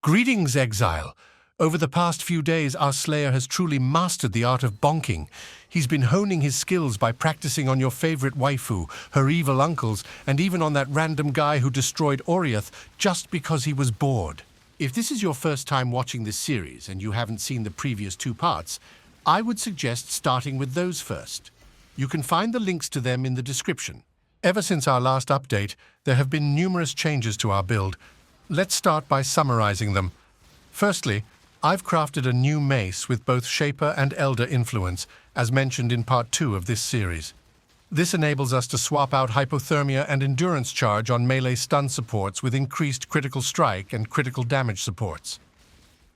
Greetings, Exile. Over the past few days, our Slayer has truly mastered the art of bonking. He's been honing his skills by practicing on your favorite waifu, her evil uncles, and even on that random guy who destroyed Oriath just because he was bored. If this is your first time watching this series and you haven't seen the previous two parts, I would suggest starting with those first. You can find the links to them in the description. Ever since our last update, there have been numerous changes to our build. Let's start by summarizing them. Firstly, I've crafted a new mace with both Shaper and Elder influence, as mentioned in part 2 of this series. This enables us to swap out hypothermia and endurance charge on melee stun supports with increased critical strike and critical damage supports.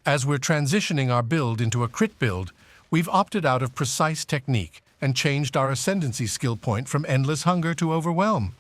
As we're transitioning our build into a crit build, we've opted out of precise technique and changed our ascendancy skill point from Endless Hunger to Overwhelm.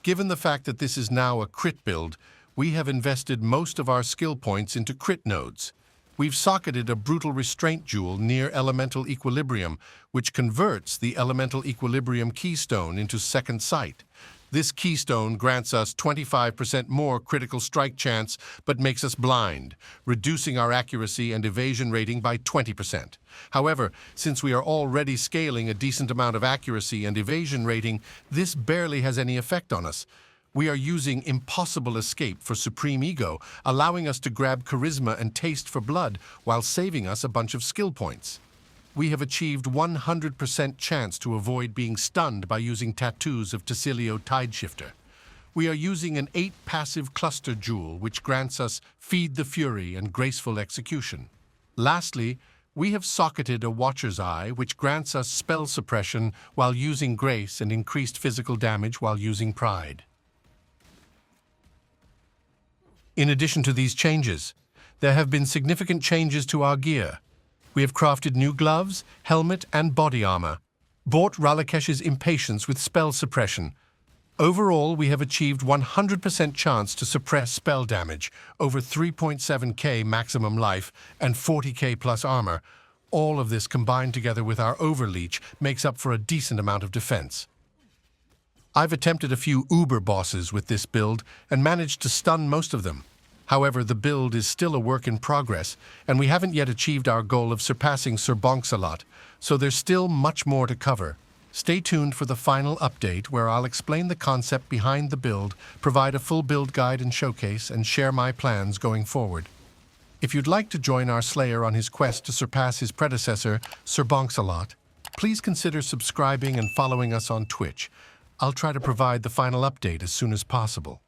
Given the fact that this is now a crit build, we have invested most of our skill points into crit nodes. We've socketed a brutal restraint jewel near elemental equilibrium, which converts the elemental equilibrium keystone into second sight. This keystone grants us 25% more critical strike chance, but makes us blind, reducing our accuracy and evasion rating by 20%. However, since we are already scaling a decent amount of accuracy and evasion rating, this barely has any effect on us. We are using Impossible Escape for Supreme Ego, allowing us to grab Charisma and Taste for Blood while saving us a bunch of skill points. We have achieved 100% chance to avoid being stunned by using Tattoos of Tassilio Tideshifter. We are using an 8 passive cluster jewel, which grants us Feed the Fury and Graceful Execution. Lastly, we have socketed a Watcher's Eye, which grants us spell suppression while using Grace and increased physical damage while using Pride. In addition to these changes, there have been significant changes to our gear. We have crafted new gloves, helmet, and body armor, bought Ralakesh's Impatience with spell suppression. Overall, we have achieved 100% chance to suppress spell damage, over 3.7k maximum life, and 40k plus armor. All of this combined together with our overleech makes up for a decent amount of defense. I've attempted a few Uber bosses with this build and managed to stun most of them. However, the build is still a work in progress, and we haven't yet achieved our goal of surpassing Sir Boneshatter, so there's still much more to cover. Stay tuned for the final update where I'll explain the concept behind the build, provide a full build guide and showcase, and share my plans going forward. If you'd like to join our Slayer on his quest to surpass his predecessor, Sir Boneshatter, please consider subscribing and following us on Twitch. I'll try to provide the final update as soon as possible.